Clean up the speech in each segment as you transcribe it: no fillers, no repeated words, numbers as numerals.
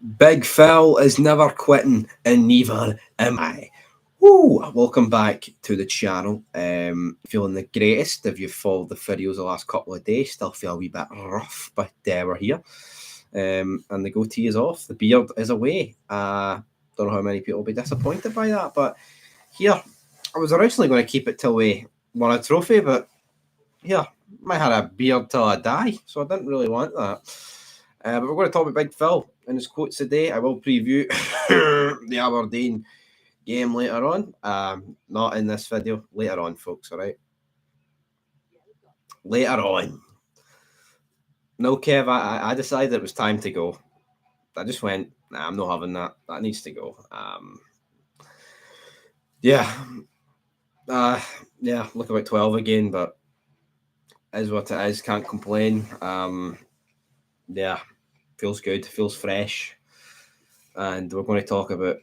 Big Phil is never quitting, and neither am I. Woo! Welcome back to the channel. Feeling the greatest. If you've followed the videos the last couple of days, still feel a wee bit rough, but we're here. And the goatee is off. The beard is away. Don't know how many people will be disappointed by that, but here, I was originally going to keep it till we won a trophy, but yeah, I had a beard till I die, so I didn't really want that. But we're going to talk about Big Phil and his quotes today. I will preview the Aberdeen game later on. Not in this video. Later on, folks. All right. Later on. No, Kev. I decided it was time to go. I just went. Nah, I'm not having that. That needs to go. Yeah. Uh, yeah. Look about 12 again, but is what it is. Can't complain. Yeah. Feels good. Feels fresh. And we're going to talk about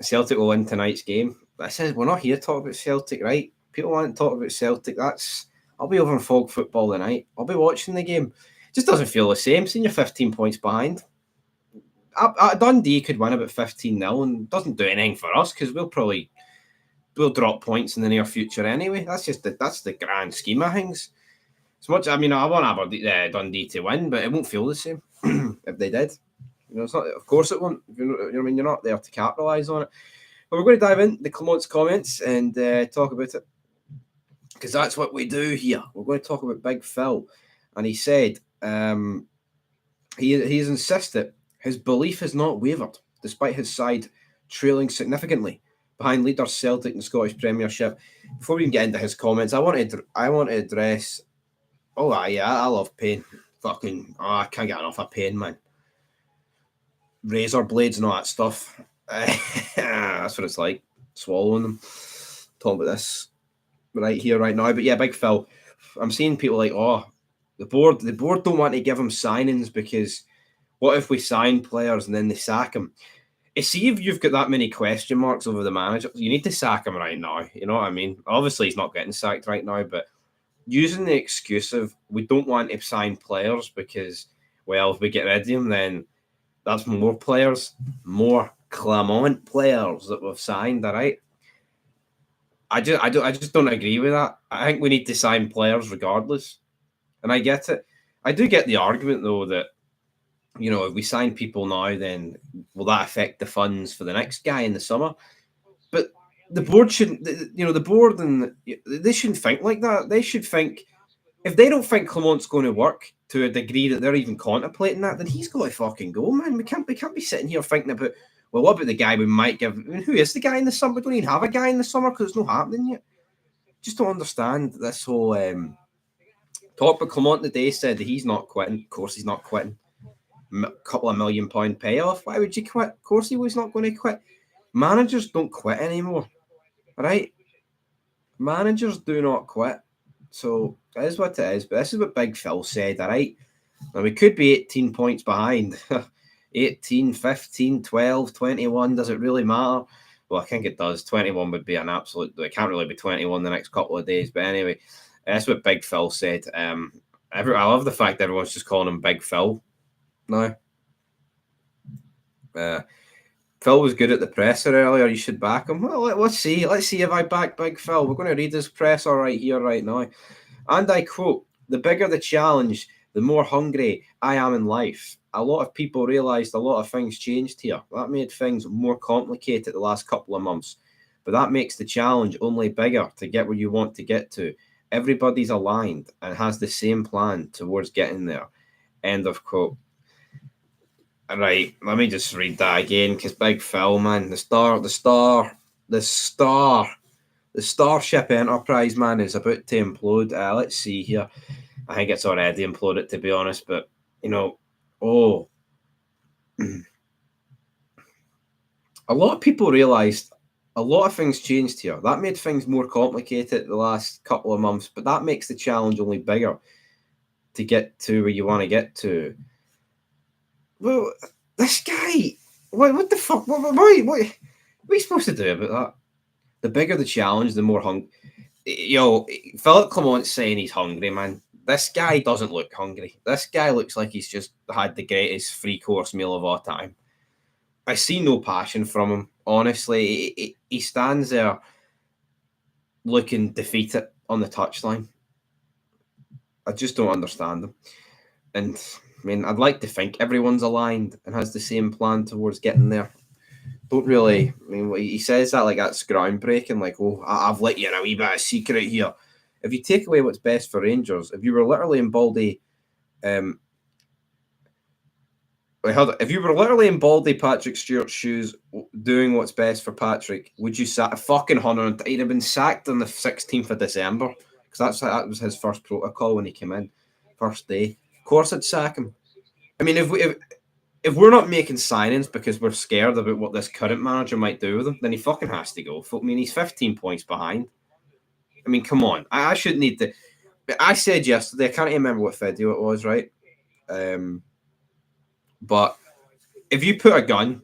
Celtic will win tonight's game. I said we're not here to talk about Celtic, right? People want to talk about Celtic. I'll be over in Fog football tonight. I'll be watching the game. It just doesn't feel the same. Seeing you're 15 points behind. Dundee could win about 15-0 and doesn't do anything for us because we'll drop points in the near future anyway. That's the grand scheme of things. As much I want Dundee to win, but it won't feel the same if they did. It's not. Of course, it won't. You're not there to capitalise on it. But we're going to dive into the Clement's comments and talk about it because that's what we do here. We're going to talk about Big Phil, and he said he's insisted his belief has not wavered despite his side trailing significantly behind leaders Celtic in the Scottish Premiership. Before we can get into his comments, I want to address. Oh, yeah, I love pain. I can't get enough of pain, man. Razor blades and all that stuff. That's what it's like, swallowing them. Talking about this right here, right now. But yeah, Big Phil, I'm seeing people like, the board don't want to give him signings because what if we sign players and then they sack him? See if you've got that many question marks over the manager, you need to sack him right now. You know what I mean? Obviously, he's not getting sacked right now, but using the excuse of we don't want to sign players because, well, if we get rid of him, then that's more players, more Clement players that we've signed. All right. I just don't agree with that. I think we need to sign players regardless, and I get it. I do get the argument though that if we sign people now, then will that affect the funds for the next guy in the summer? But the board shouldn't. The board and they shouldn't think like that. They should think if they don't think Clement's going to work to a degree that they're even contemplating that, then he's got to fucking go, man. We can't be sitting here thinking about, well, what about the guy we might give? I mean, who is the guy in the summer? We don't even have a guy in the summer because it's not happening yet. Just don't understand this whole talk. But Clement today said that he's not quitting. Of course, he's not quitting. Couple of £1 million payoff. Why would you quit? Of course, he was not going to quit. Managers don't quit anymore, right? Managers do not quit. So it is what it is. But this is what Big Phil said, all right? Now, we could be 18 points behind. 18, 15, 12, 21. Does it really matter? Well, I think it does. 21 would be an absolute... It can't really be 21 the next couple of days. But anyway, that's what Big Phil said. I love the fact that everyone's just calling him Big Phil now. Phil was good at the presser earlier. You should back him. Well, let's see. Let's see if I back Big Phil. We're going to read this presser right here, right now. And I quote, "The bigger the challenge, the more hungry I am in life. A lot of people realised a lot of things changed here. That made things more complicated the last couple of months. But that makes the challenge only bigger to get where you want to get to. Everybody's aligned and has the same plan towards getting there." End of quote. Right, let me just read that again because Big Phil, man, the Starship Enterprise, man, is about to implode. Let's see here. I think it's already imploded, to be honest, but a lot of people realised a lot of things changed here. That made things more complicated the last couple of months, but that makes the challenge only bigger to get to where you want to get to. Well, this guy, what the fuck? What are we supposed to do about that? The bigger the challenge, the more Philip Clement's saying he's hungry, man. This guy doesn't look hungry. This guy looks like he's just had the greatest 3-course meal of all time. I see no passion from him. Honestly, he stands there looking defeated on the touchline. I just don't understand him. And I mean, I'd like to think everyone's aligned and has the same plan towards getting there. Don't really. I mean, he says that like that's groundbreaking. Like, oh, I've let you in a wee bit of secret here. If you take away what's best for Rangers, if you were literally in Baldy, if you were literally in Baldy Patrick Stewart's shoes, doing what's best for Patrick, would you sack a fucking 100? He'd have been sacked on the 16th of December because that was his first protocol when he came in, first day. Of course, I'd sack him. I mean, if we're not making signings because we're scared about what this current manager might do with him, then he fucking has to go. I mean, he's 15 points behind. I mean, come on. I shouldn't need to. I said yesterday, I can't remember what video it was, right? But if you put a gun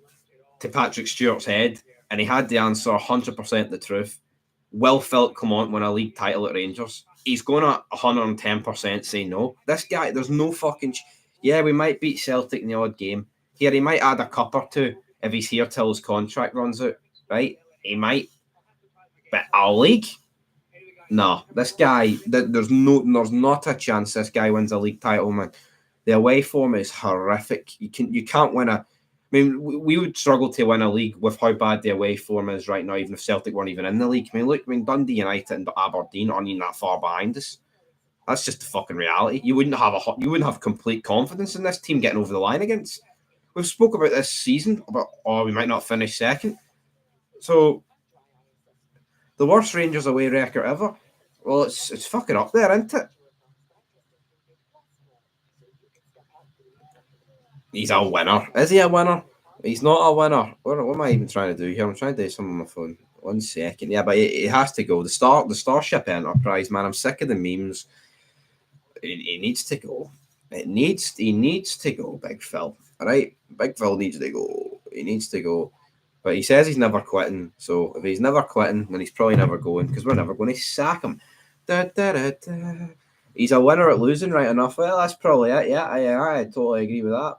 to Patrick Stewart's head and he had the answer 100% the truth, will Philip Clement win a league title at Rangers? He's going to 110% say no. This guy, there's no fucking. Yeah, we might beat Celtic in the odd game. Here, he might add a cup or two if he's here till his contract runs out, right? He might. But a league? No, this guy, there's not a chance this guy wins a league title, man. The away form is horrific. You can't win a. I mean, we would struggle to win a league with how bad the away form is right now, even if Celtic weren't even in the league. I mean, look, Dundee United and Aberdeen aren't even that far behind us. That's just the fucking reality. You wouldn't have complete confidence in this team getting over the line against. We've spoke about this season about we might not finish second. So the worst Rangers away record ever. Well, it's fucking up there, isn't it? He's a winner. Is he a winner? He's not a winner. What am I even trying to do here? I'm trying to do something on my phone. 1 second. Yeah, but it has to go. The Starship Enterprise, man. I'm sick of the memes. He needs to go. He needs to go, Big Phil. All right? Big Phil needs to go. He needs to go. But he says he's never quitting. So if he's never quitting, then he's probably never going because we're never going to sack him. Da, da, da, da. He's a winner at losing, right enough. Well, that's probably it. Yeah, I totally agree with that.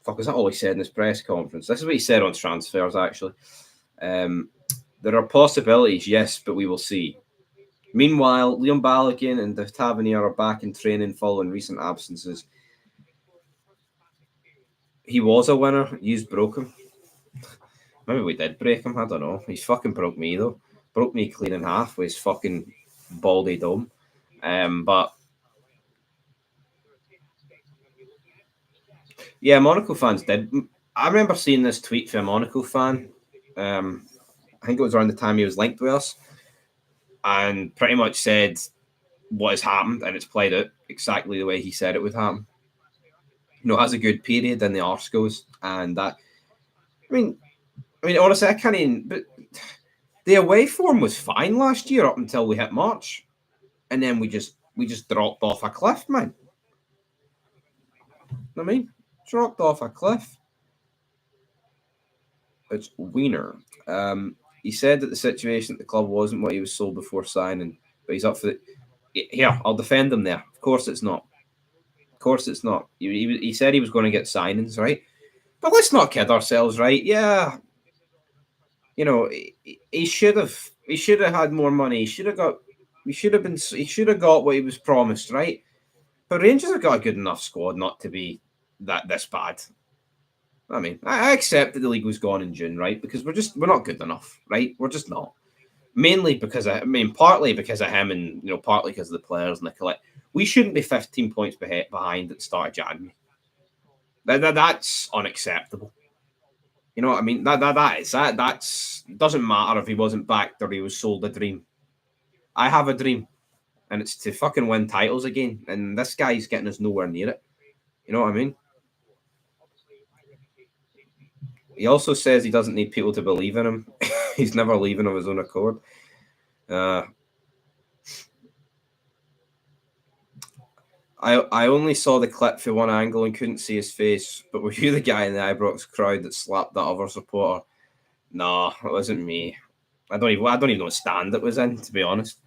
Fuck, is that all he said in his press conference? This is what he said on transfers, actually. There are possibilities, yes, but we will see. Meanwhile, Liam Balogun and the Tavernier are back in training following recent absences. He was a winner. You broke him. Maybe we did break him. I don't know. He's fucking broke me, though. Broke me clean in half with his fucking baldy dome. But yeah, Monaco fans did. I remember seeing this tweet from a Monaco fan. I think it was around the time he was linked with us, and pretty much said what has happened, and it's played out exactly the way he said it would happen. Has a good period, then the arse goes, and that. I mean, honestly, I can't even. But the away form was fine last year up until we hit March, and then we just dropped off a cliff, man. Dropped off a cliff. It's Wiener. He said that the situation at the club wasn't what he was sold before signing, but he's up for it. Here, I'll defend him there. Of course it's not. Of course it's not. He said he was going to get signings, right? But let's not kid ourselves, right? Yeah. He should have had more money. He should have got what he was promised, right? But Rangers have got a good enough squad not to be this bad. I mean, I accept that the league was gone in June, right? Because we're not good enough, right? We're just not. Mainly because partly because of him, and partly because of the players and the collect. We shouldn't be 15 points behind at the start of January. That's unacceptable. You know what I mean? That's doesn't matter if he wasn't backed or he was sold a dream. I have a dream, and it's to fucking win titles again. And this guy's getting us nowhere near it. You know what I mean? He also says he doesn't need people to believe in him. He's never leaving of his own accord. I only saw the clip through one angle and couldn't see his face. But were you the guy in the Ibrox crowd that slapped that other supporter? No, it wasn't me. I don't even know what stand it was in, to be honest.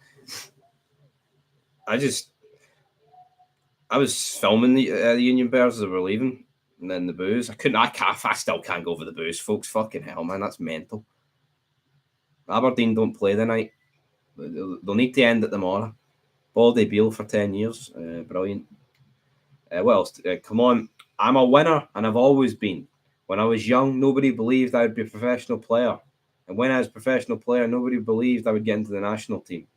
I was filming the Union Bears as they were leaving, and then the booze. I still can't go over the booze, folks. Fucking hell, man, that's mental. Aberdeen don't play the night. They'll need to end it tomorrow. Baldy Beale for 10 years. Brilliant. What else? Come on. I'm a winner, and I've always been. When I was young, nobody believed I would be a professional player. And when I was a professional player, nobody believed I would get into the national team.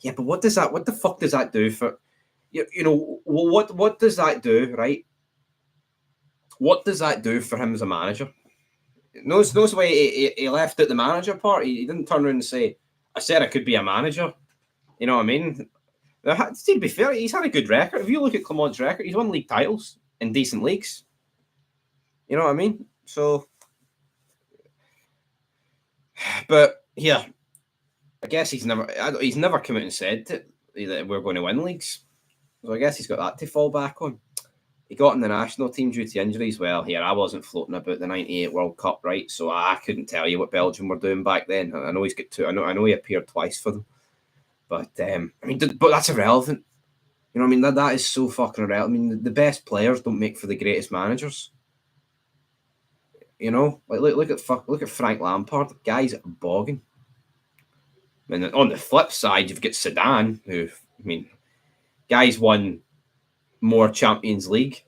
Yeah, but what the fuck does that do for, what does that do, right? What does that do for him as a manager? Knows the way he left at the manager part. He didn't turn around and say, I said I could be a manager. You know what I mean? To be fair, he's had a good record. If you look at Clement's record, he's won league titles in decent leagues. You know what I mean? So, but yeah, I guess he's never come out and said that we're going to win leagues. So I guess he's got that to fall back on. He got in the national team due to injuries. Well, here, I wasn't floating about the '98 World Cup, right? So I couldn't tell you what Belgium were doing back then. I know he's got two. I know he appeared twice for them. But but that's irrelevant. You know what I mean? That is so fucking irrelevant. I mean, the best players don't make for the greatest managers. You know, like look at Frank Lampard. The guy's bogging. And on the flip side, you've got Zidane, who, I mean, guy's won more Champions League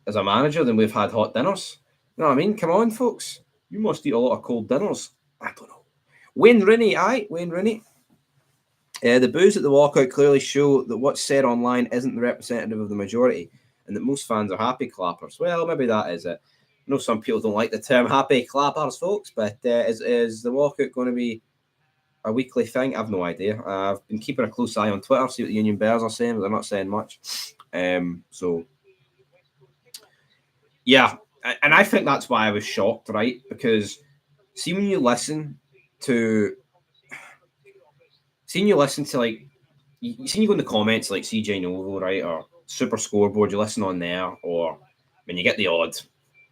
as a manager than we've had hot dinners. You know what I mean? Come on, folks. You must eat a lot of cold dinners. I don't know. Wayne Rooney. The boos at the walkout clearly show that what's said online isn't the representative of the majority, and that most fans are happy clappers. Well, maybe that is it. I know some people don't like the term happy clappers, folks, but is the walkout going to be a weekly thing? I've no idea. I've been keeping a close eye on Twitter, see what the Union Bears are saying, but they're not saying much. So, yeah, and I think that's why I was shocked, right? Because see, when you listen to like, you go in the comments like CJ Novo, right, or Super Scoreboard, you listen on there, or when you get the odd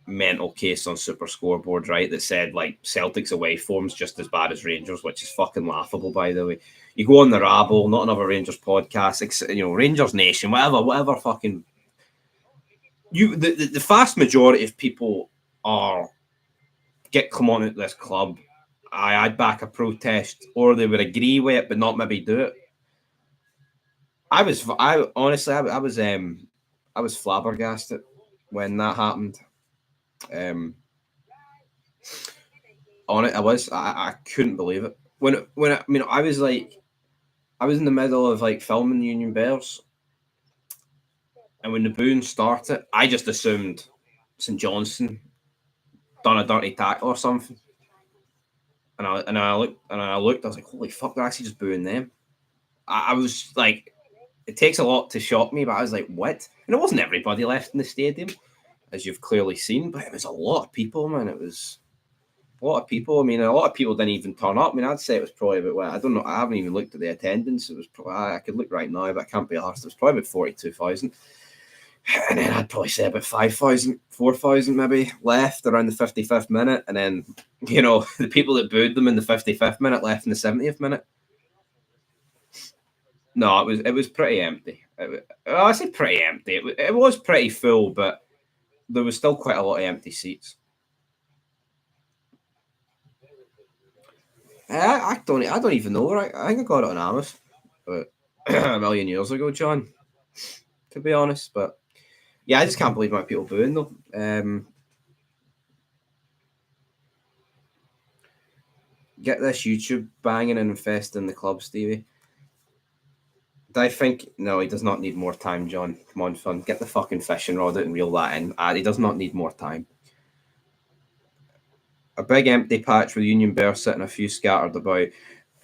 mental case on Super Scoreboard, right, that said like Celtic's away form's just as bad as Rangers, which is fucking laughable, by the way. You go on the Rabble, not another Rangers podcast, Rangers Nation, whatever fucking. The vast majority of people are get Clement out this club. I'd back a protest, or they would agree with it but not maybe do it. I was flabbergasted when that happened. On it, I couldn't believe it I was in the middle of like filming Union Bears, and when the booing started, I just assumed St Johnstone done a dirty tackle or something, and I looked, I was like, holy fuck, they're actually just booing them. I was like, it takes a lot to shock me, but I was like, what? And it wasn't everybody left in the stadium, as you've clearly seen, but it was a lot of people, man. It was a lot of people. I mean, a lot of people didn't even turn up. I mean, I'd say it was probably about, well, I don't know, I haven't even looked at the attendance. It was probably, I could look right now, but I can't be arsed. It was probably about 42,000. And then I'd probably say about 5,000, 4,000 maybe left around the 55th minute. And then, the people that booed them in the 55th minute left in the 70th minute. No, it was pretty empty. I say pretty empty. It was pretty full, but there was still quite a lot of empty seats. I don't even know. Right? I think I got it on Amazon, but a million years ago, John. To be honest, but yeah, I just can't believe my people booing though. Get this YouTube banging and infesting the club, Stevie. I think no, he does not need more time, John. Come on, son, get the fucking fishing rod out and reel that in. He does not need more time. A big empty patch with Union Bears sitting a few scattered about.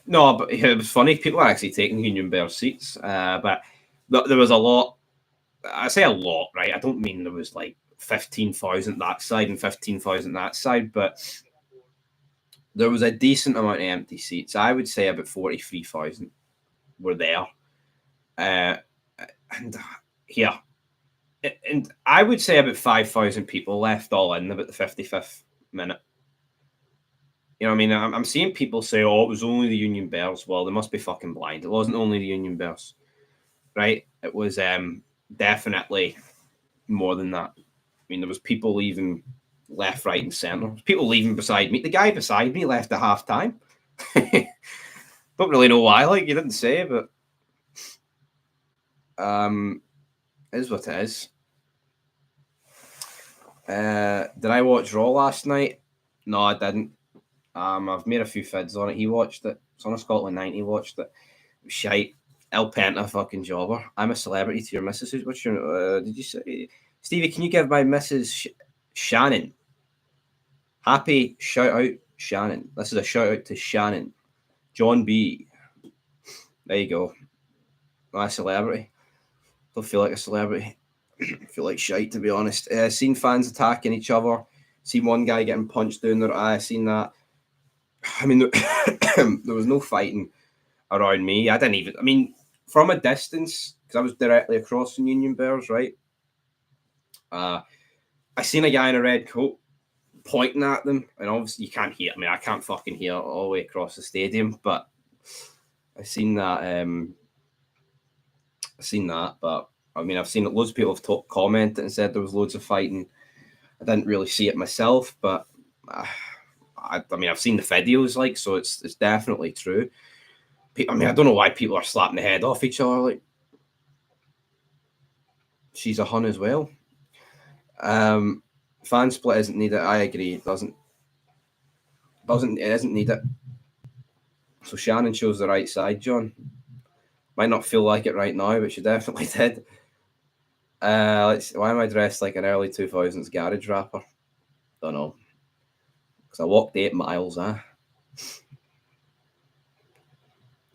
No, but it was funny. People are actually taking Union Bears seats, but there was a lot. I say a lot, right? I don't mean there was like 15,000 that side and 15,000 that side, but there was a decent amount of empty seats. I would say about 43,000 were there. And yeah, and I would say about 5,000 people left all in about the 55th minute. You know what I mean? I'm seeing people say, oh, it was only the Union Bears. Well, they must be fucking blind. It wasn't only the Union Bears, right? It was definitely more than that. I mean, there was people leaving left, right, and centre. People leaving beside me. The guy beside me left at half time. Don't really know why. Like you didn't say, but is what it is. Did I watch Raw last night? No, I didn't. I've made a few fids on it. He watched it. Son of Scotland 90 watched it. Shite. El Penta fucking jobber. I'm a celebrity to your missus. What's your did you say? Stevie, can you give my missus Shannon? Happy shout out Shannon. This is a shout out to Shannon. John B. There you go. My celebrity. Don't feel like a celebrity. I feel like shite, to be honest. Seen fans attacking each other. Seen one guy getting punched down their eye. Seen that. I mean, there was no fighting around me. I didn't even. I mean, from a distance, because I was directly across from Union Bears, right? I seen a guy in a red coat pointing at them, and obviously you can't hear. I mean, I can't fucking hear all the way across the stadium, but I seen that. But I mean, I've seen loads of people have commented and said there was loads of fighting. I didn't really see it myself, but I mean, I've seen the videos, like, so it's definitely true. I mean, I don't know why people are slapping the head off each other. Like, she's a hun as well. Fan split isn't needed. I agree. It isn't need it. So Shannon shows the right side, John. Might not feel like it right now, but she definitely did. Why am I dressed like an early 2000s garage rapper? Don't know. Because I walked 8 miles,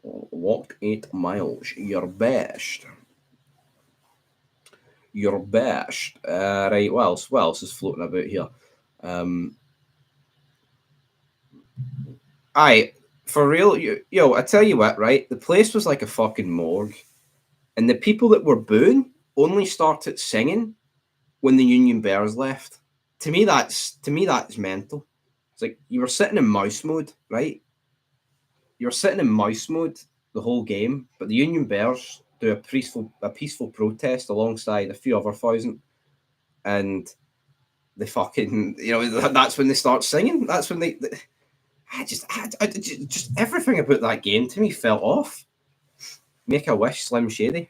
Walked 8 miles. You're best. You're best. Right, what else is floating about here? For real, yo, I tell you what, right? The place was like a fucking morgue. And the people that were booing only started singing when the Union Bears left. To me, that's mental. It's like you were sitting in mouse mode, right? You were sitting in mouse mode the whole game, but the Union Bears do a peaceful protest alongside a few other thousand, and they fucking, that's when they start singing. That's when they just everything about that game to me fell off. Make a wish, Slim Shady.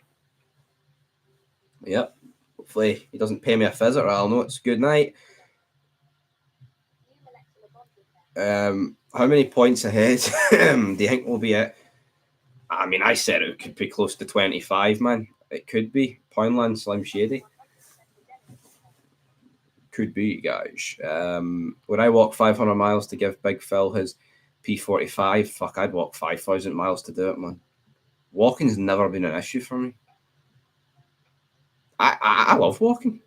Yep. Hopefully he doesn't pay me a fizz, or I'll know it's good night. How many points ahead do you think we'll be at? I mean, I said it could be close to 25, man. It could be. Poundland, Slim Shady. Could be, guys. Would I walk 500 miles to give Big Phil his P45? Fuck, I'd walk 5,000 miles to do it, man. Walking's never been an issue for me. I love walking.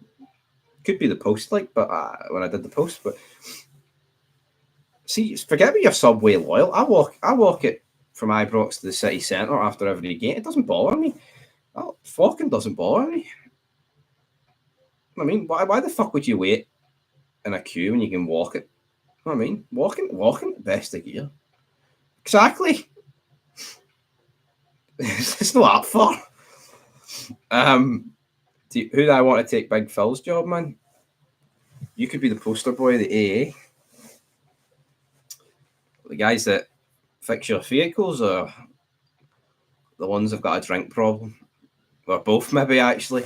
Could be the post, like, but when I did the post, but see, forget about your Subway loyal. I walk it from Ibrox to the city centre after every game. It doesn't bother me. Walking doesn't bother me. I mean, why the fuck would you wait in a queue when you can walk it? You know what I mean? Walking, best of gear. Exactly. It's not that far. Who do I want to take Big Phil's job, man? You could be the poster boy of the AA. The guys that fix your vehicles are the ones that've got a drink problem. Or both, maybe, actually.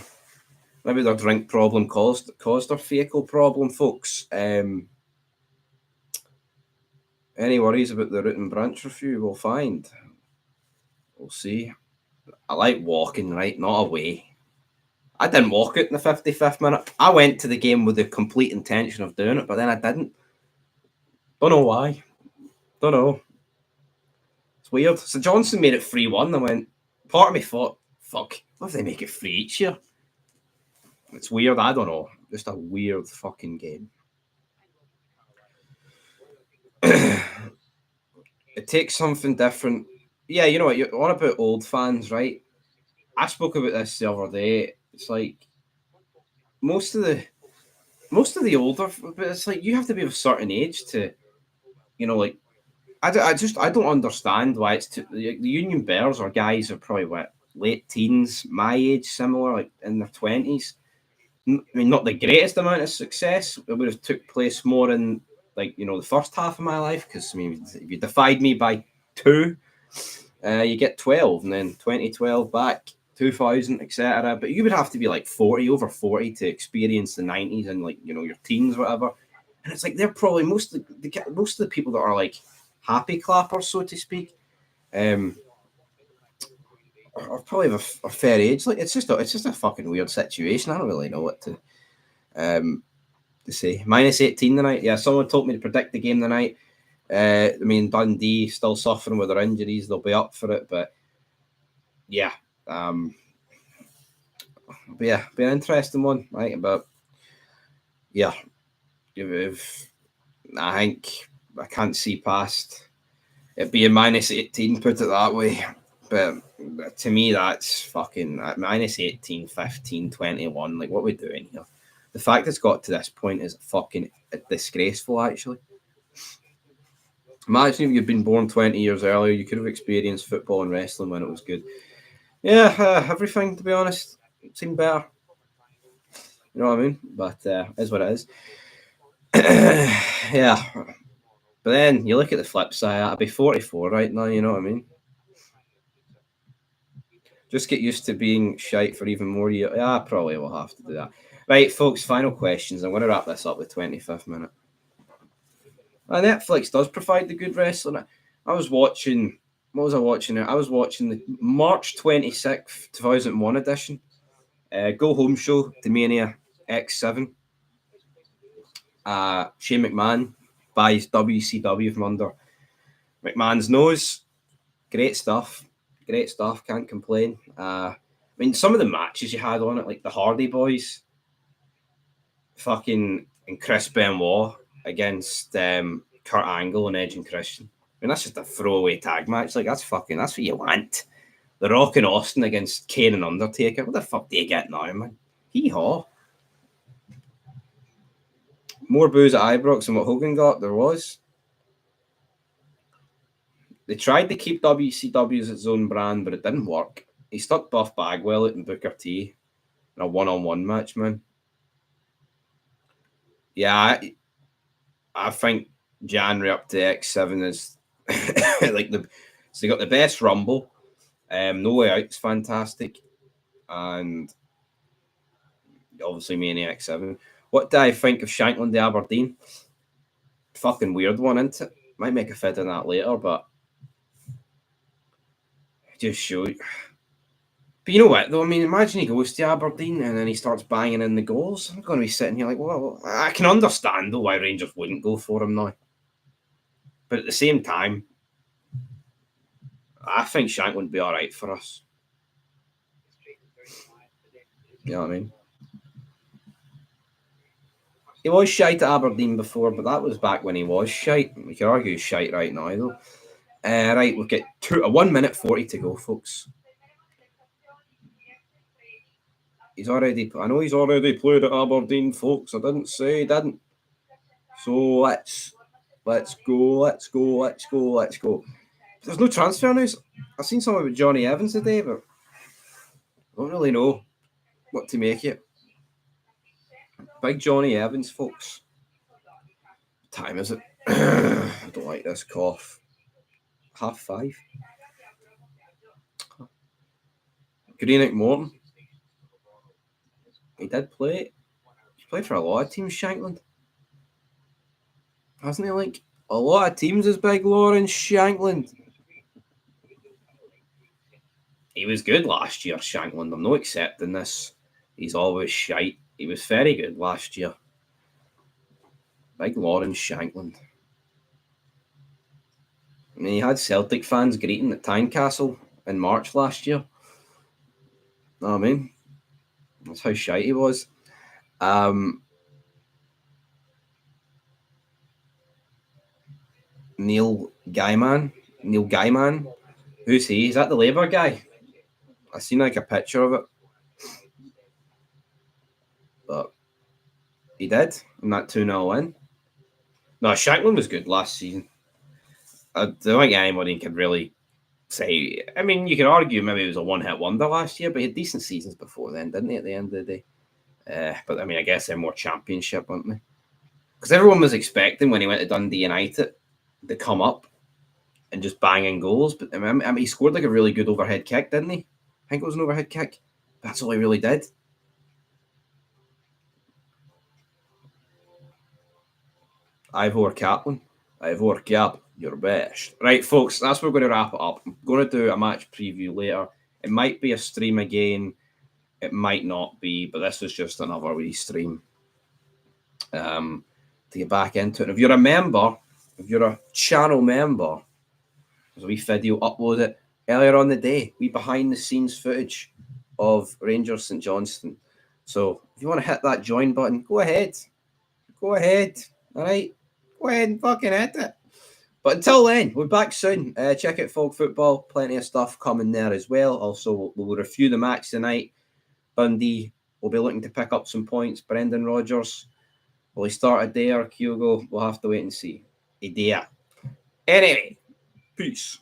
Maybe their drink problem caused their vehicle problem, folks. Any worries about the root and branch review? We'll find. We'll see. I like walking, right? Not away. I didn't walk it in the 55th minute. I went to the game with the complete intention of doing it, but then I didn't. Don't know why. Don't know. It's weird. So Johnson made it 3-1. I went, part of me thought, fuck, what if they make it 3 each year? It's weird. I don't know. Just a weird fucking game. It takes something different. Yeah, you know what? You're on about old fans, right? I spoke about this the other day. It's like most of the older, but it's like you have to be of a certain age to, like, I don't understand why it's the Union Bears or guys are probably what late teens, my age, similar, like in their 20s. I mean, not the greatest amount of success. It would have took place more in, like, the first half of my life, because, I mean, if you divide me by 2, you get 12, and then 2012 back, 2000, etc. But you would have to be like 40, over 40 to experience the 90s and, like, your teens, whatever. And it's like they're probably most of the people that are like happy clappers, so to speak, are probably of a fair age. Like, it's just a fucking weird situation. I don't really know what to say. -18 tonight. Yeah, someone told me to predict the game tonight. I mean, Dundee still suffering with their injuries. They'll be up for it, but yeah, be an interesting one, right? But yeah, if I think I can't see past it being -18. Put it that way. But to me, that's fucking -18, 15, 21. Like, what are we doing here? The fact it's got to this point is fucking disgraceful, actually. Imagine if you'd been born 20 years earlier, you could have experienced football and wrestling when it was good. Yeah, everything, to be honest, seemed better. You know what I mean? But is what it is. Yeah. But then you look at the flip side, I'd be 44 right now, you know what I mean? Just get used to being shite for even more years. Yeah, I probably will have to do that. Right, folks, final questions. I'm going to wrap this up with 25th minute. Netflix does provide the good wrestling. I was watching, what was I watching? I was watching the March 26th, 2001 edition. Go Home Show, Mania X7. Shane McMahon buys WCW from under McMahon's nose. Great stuff. Can't complain. I mean, some of the matches you had on it, like the Hardy Boys, fucking, and Chris Benoit against Kurt Angle and Edge and Christian. I mean, that's just a throwaway tag match. Like, that's what you want. The Rock and Austin against Kane and Undertaker. What the fuck do you get now, man? Hee-haw. More booze at Ibrox than what Hogan got. There was. They tried to keep WCW as its own brand, but it didn't work. He stuck Buff Bagwell out and Booker T in a one-on-one match, man. Yeah, I think January up to X7 is like so they got the best Rumble. No Way Out's fantastic. And obviously Mania X7. What do I think of Shankland to Aberdeen? Fucking weird one, isn't it? Might make a fit on that later, but just show you. But you know what, though? I mean, imagine he goes to Aberdeen and then he starts banging in the goals. I'm going to be sitting here like, well, I can understand, though, why Rangers wouldn't go for him now. But at the same time, I think Shank would be all right for us. You know what I mean? He was shite at Aberdeen before, but that was back when he was shite. We could argue he's shite right now, though. Right, we've got 1 minute 40 to go, folks. I know he's already played at Aberdeen, folks. I didn't say he didn't. So let's go. There's no transfer news. I've seen something about Johnny Evans today, but I don't really know what to make it. Big Johnny Evans, folks. What time is it? I don't like this cough. 5:30. Greenock Morton. He did play. He's played for a lot of teams, Shankland. Hasn't he? Like, a lot of teams is Big Lawrence Shankland. He was good last year, Shankland. I'm not accepting this. He's always shite. He was very good last year. Big Lawrence Shankland. I mean, he had Celtic fans greeting at Tynecastle in March last year. Know what I mean? That's how shite he was. Neil Gaiman. Who's he? Is that the Labour guy? I seen like a picture of it. But he did in that 2-0 win. No, Shankland was good last season. I don't think anybody could really say, I mean, you could argue maybe it was a one-hit wonder last year, but he had decent seasons before then, didn't he, at the end of the day? But I mean, I guess they're more championship, weren't they? Because everyone was expecting when he went to Dundee United to come up and just banging goals. But I mean, he scored like a really good overhead kick, didn't he? I think it was an overhead kick. That's all he really did. Ivor Kaplan. Ivor Cap, you're best. Right, folks, that's where we're going to wrap it up. I'm going to do a match preview later. It might be a stream again. It might not be, but this is just another wee stream to get back into it. And if you're a member, if you're a channel member, there's a wee video uploaded earlier on the day, wee behind the scenes footage of Rangers St Johnstone. So if you want to hit that join button, go ahead. Go ahead. All right. Go ahead and fucking hit it. But until then, we're back soon. Check out Fog Football. Plenty of stuff coming there as well. Also, we'll review the match tonight. Dundee will be looking to pick up some points. Brendan Rodgers, will he start a day or Kyogo? We'll have to wait and see. Idea. Anyway, peace.